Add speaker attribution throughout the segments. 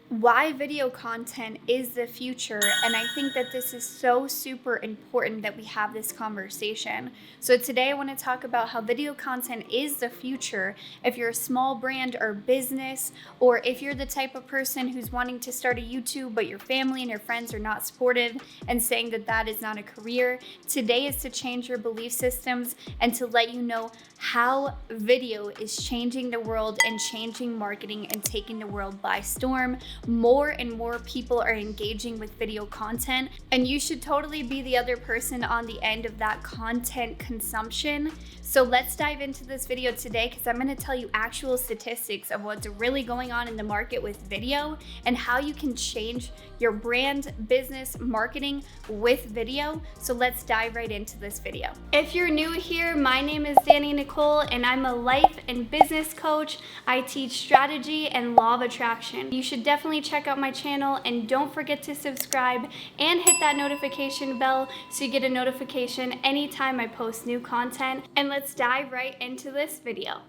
Speaker 1: Why video content is the future, and I think that this is so super important that we have this conversation. So today I want to talk about how video content is the future if you're a small brand or business, or if you're the type of person who's wanting to start a YouTube but your family and your friends are not supportive and saying that that is not a career. Today is to change your belief systems and to let you know how video is changing the world and changing marketing and taking the world by storm. More and more people are engaging with video content, and you should totally be the other person on the end of that content consumption. So let's dive into this video today because I'm going to tell you actual statistics of what's really going on in the market with video and how you can change your brand, business, marketing with video. So let's dive right into this video. If you're new here, my name is Danni Nicole and I'm a life and business coach. I teach strategy and law of attraction. You should definitely check out my channel and don't forget to subscribe and hit that notification bell so you get a notification anytime I post new content. And let's dive right into this video.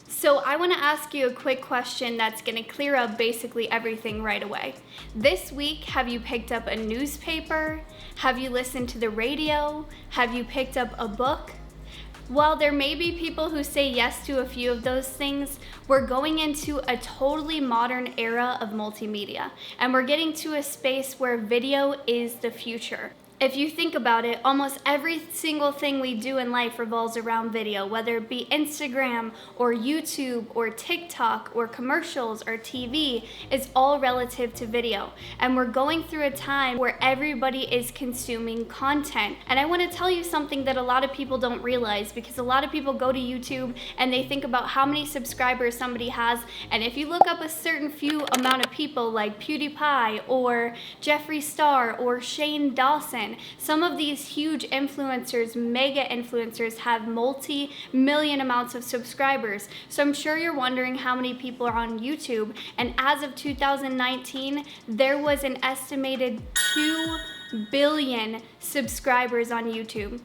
Speaker 1: So I want to ask you a quick question that's going to clear up basically everything right away. This week, have you picked up a newspaper? Have you listened to the radio? Have you picked up a book? While there may be people who say yes to a few of those things, we're going into a totally modern era of multimedia, and we're getting to a space where video is the future. If you think about it, almost every single thing we do in life revolves around video, whether it be Instagram or YouTube or TikTok or commercials or TV, it's all relative to video. And we're going through a time where everybody is consuming content. And I want to tell you something that a lot of people don't realize, because a lot of people go to YouTube and they think about how many subscribers somebody has. And if you look up a certain few amount of people like PewDiePie or Jeffree Star or Shane Dawson, some of these huge influencers, mega influencers, have multi-million amounts of subscribers. So I'm sure you're wondering how many people are on YouTube. And as of 2019, there was an estimated 2 billion subscribers on YouTube.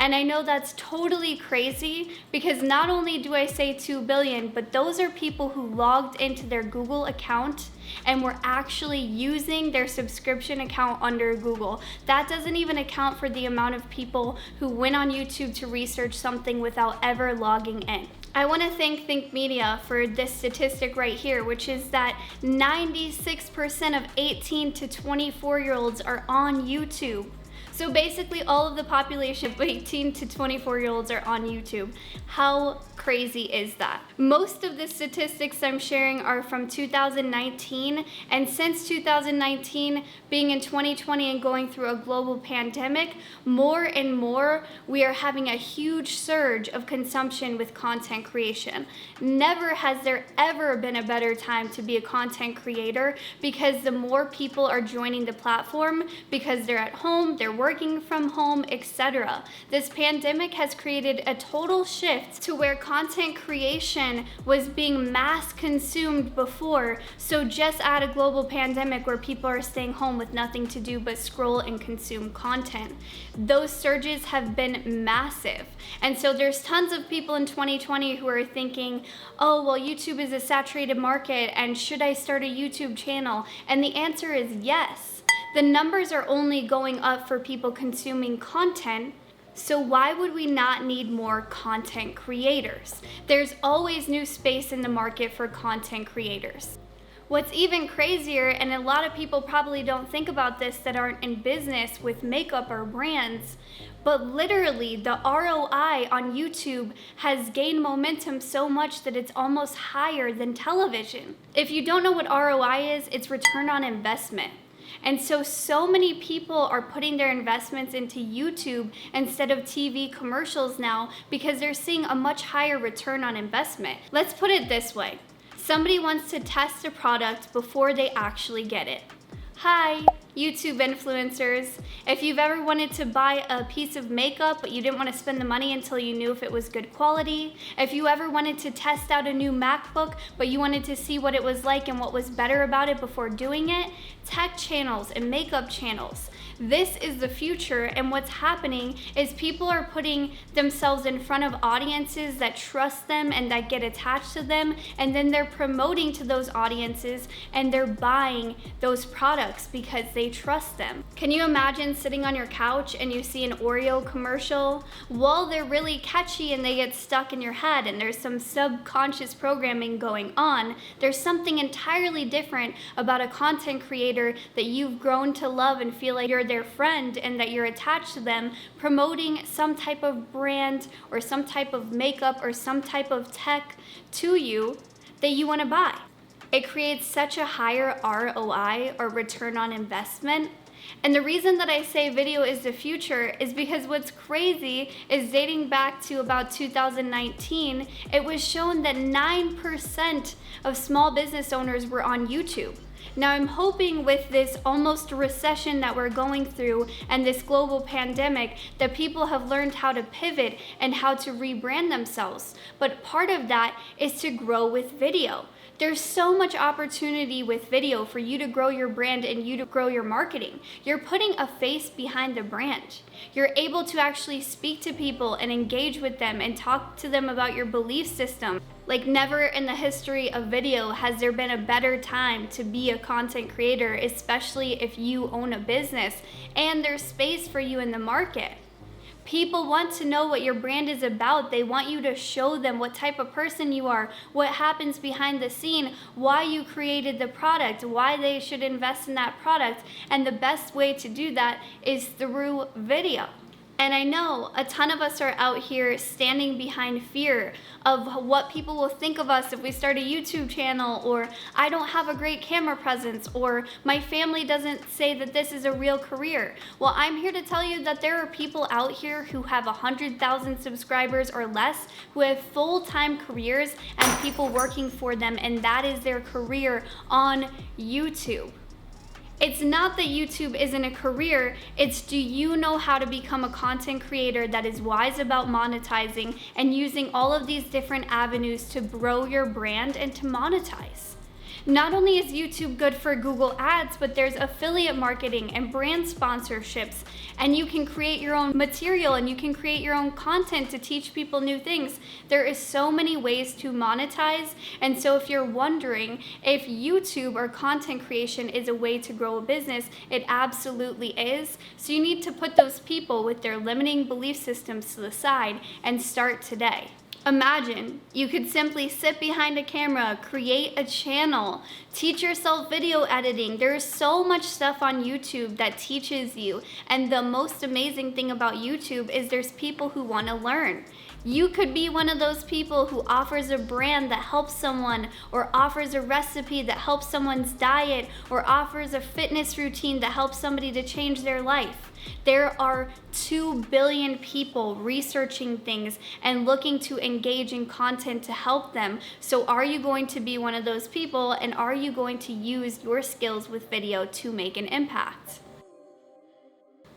Speaker 1: And I know that's totally crazy, because not only do I say 2 billion, but those are people who logged into their Google account and were actually using their subscription account under Google. That doesn't even account for the amount of people who went on YouTube to research something without ever logging in. I want to thank Think Media for this statistic right here, which is that 96% of 18 to 24-year-olds are on YouTube. So basically all of the population of 18 to 24-year-olds are on YouTube. How crazy is that? Most of the statistics I'm sharing are from 2019, and since 2019, being in 2020 and going through a global pandemic, more and more we are having a huge surge of consumption with content creation. Never has there ever been a better time to be a content creator, because the more people are joining the platform because they're at home, they're working from home, etc. This pandemic has created a total shift to where content creation was being mass consumed before. So just add a global pandemic where people are staying home with nothing to do but scroll and consume content. Those surges have been massive. And so there's tons of people in 2020 who are thinking, oh, well, YouTube is a saturated market, and should I start a YouTube channel? And the answer is yes. The numbers are only going up for people consuming content. So why would we not need more content creators? There's always new space in the market for content creators. What's even crazier, and a lot of people probably don't think about this that aren't in business with makeup or brands, but literally the ROI on YouTube has gained momentum so much that it's almost higher than television. If you don't know what ROI is, it's return on investment. And so many people are putting their investments into YouTube instead of TV commercials now, because they're seeing a much higher return on investment. Let's put it this way. Somebody wants to test a product before they actually get it. Hi, YouTube influencers. If you've ever wanted to buy a piece of makeup but you didn't want to spend the money until you knew if it was good quality. If you ever wanted to test out a new MacBook but you wanted to see what it was like and what was better about it before doing it. Tech channels and makeup channels. This is the future, and what's happening is people are putting themselves in front of audiences that trust them and that get attached to them, and then they're promoting to those audiences and they're buying those products because they trust them. Can you imagine sitting on your couch and you see an Oreo commercial? Well, they're really catchy and they get stuck in your head, and there's some subconscious programming going on. There's something entirely different about a content creator that you've grown to love and feel like you're their friend and that you're attached to them, promoting some type of brand or some type of makeup or some type of tech to you that you want to buy. It creates such a higher ROI, or return on investment. And the reason that I say video is the future is because what's crazy is, dating back to about 2019, it was shown that 9% of small business owners were on YouTube. Now, I'm hoping with this almost recession that we're going through and this global pandemic that people have learned how to pivot and how to rebrand themselves. But part of that is to grow with video. There's so much opportunity with video for you to grow your brand and you to grow your marketing. You're putting a face behind the brand. You're able to actually speak to people and engage with them and talk to them about your belief system. Like, never in the history of video has there been a better time to be a content creator, especially if you own a business and there's space for you in the market. People want to know what your brand is about. They want you to show them what type of person you are, what happens behind the scene, why you created the product, why they should invest in that product. And the best way to do that is through video. And I know a ton of us are out here standing behind fear of what people will think of us if we start a YouTube channel, or I don't have a great camera presence, or my family doesn't say that this is a real career. Well, I'm here to tell you that there are people out here who have 100,000 subscribers or less who have full-time careers and people working for them, and that is their career on YouTube. It's not that YouTube isn't a career, it's, do you know how to become a content creator that is wise about monetizing and using all of these different avenues to grow your brand and to monetize? Not only is YouTube good for Google Ads, but there's affiliate marketing and brand sponsorships, and you can create your own material and you can create your own content to teach people new things. There is so many ways to monetize, and so if you're wondering if YouTube or content creation is a way to grow a business, it absolutely is. So you need to put those people with their limiting belief systems to the side and start today. Imagine you could simply sit behind a camera, create a channel, teach yourself video editing. There is so much stuff on YouTube that teaches you. And the most amazing thing about YouTube is there's people who want to learn. You could be one of those people who offers a brand that helps someone, or offers a recipe that helps someone's diet, or offers a fitness routine that helps somebody to change their life. There are 2 billion people researching things and looking to engage in content to help them. So are you going to be one of those people, and are you going to use your skills with video to make an impact?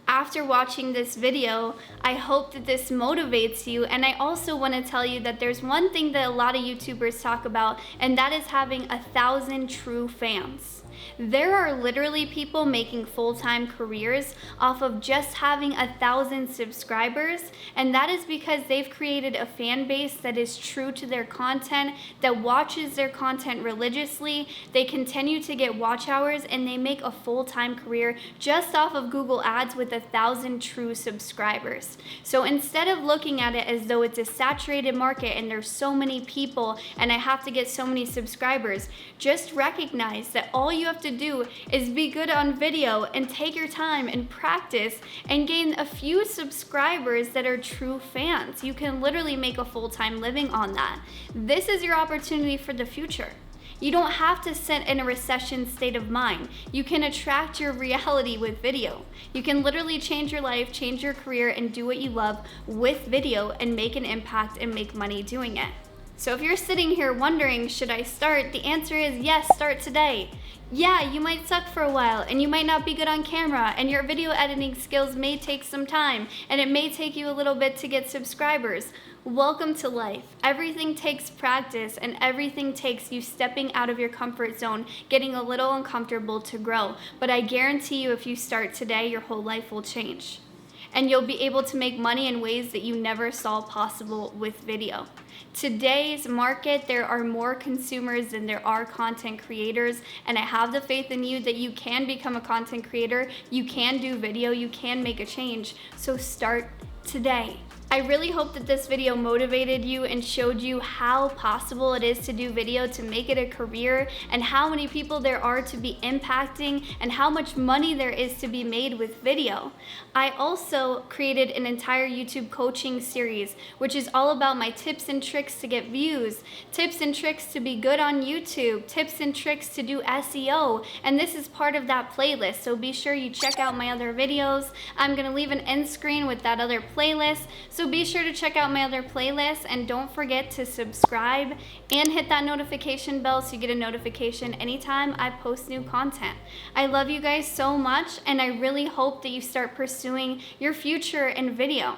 Speaker 1: After watching this video, I hope that this motivates you, and I also want to tell you that there's one thing that a lot of YouTubers talk about, and that is having 1,000 true fans. There are literally people making full-time careers off of just having 1,000 subscribers, and that is because they've created a fan base that is true to their content, that watches their content religiously. They continue to get watch hours, and they make a full-time career just off of Google Ads with 1,000 true subscribers. So instead of looking at it as though it's a saturated market and there's so many people and I have to get so many subscribers, just recognize that all you have to do is be good on video and take your time and practice and gain a few subscribers that are true fans. You can literally make a full-time living on that. This is your opportunity for the future. You don't have to sit in a recession state of mind. You can attract your reality with video. You can literally change your life, change your career, and do what you love with video and make an impact and make money doing it. So if you're sitting here wondering, should I start? The answer is yes, start today. Yeah, you might suck for a while, and you might not be good on camera, and your video editing skills may take some time, and it may take you a little bit to get subscribers. Welcome to life. Everything takes practice, and everything takes you stepping out of your comfort zone, getting a little uncomfortable to grow. But I guarantee you, if you start today, your whole life will change. And you'll be able to make money in ways that you never saw possible with video. Today's market, there are more consumers than there are content creators, and I have the faith in you that you can become a content creator, you can do video, you can make a change. So start today. I really hope that this video motivated you and showed you how possible it is to do video, to make it a career, and how many people there are to be impacting, and how much money there is to be made with video. I also created an entire YouTube coaching series, which is all about my tips and tricks to get views, tips and tricks to be good on YouTube, tips and tricks to do SEO, and this is part of that playlist, so be sure you check out my other videos. I'm gonna leave an end screen with that other playlist, so be sure to check out my other playlists, and don't forget to subscribe and hit that notification bell so you get a notification anytime I post new content. I love you guys so much, and I really hope that you start pursuing your future in video.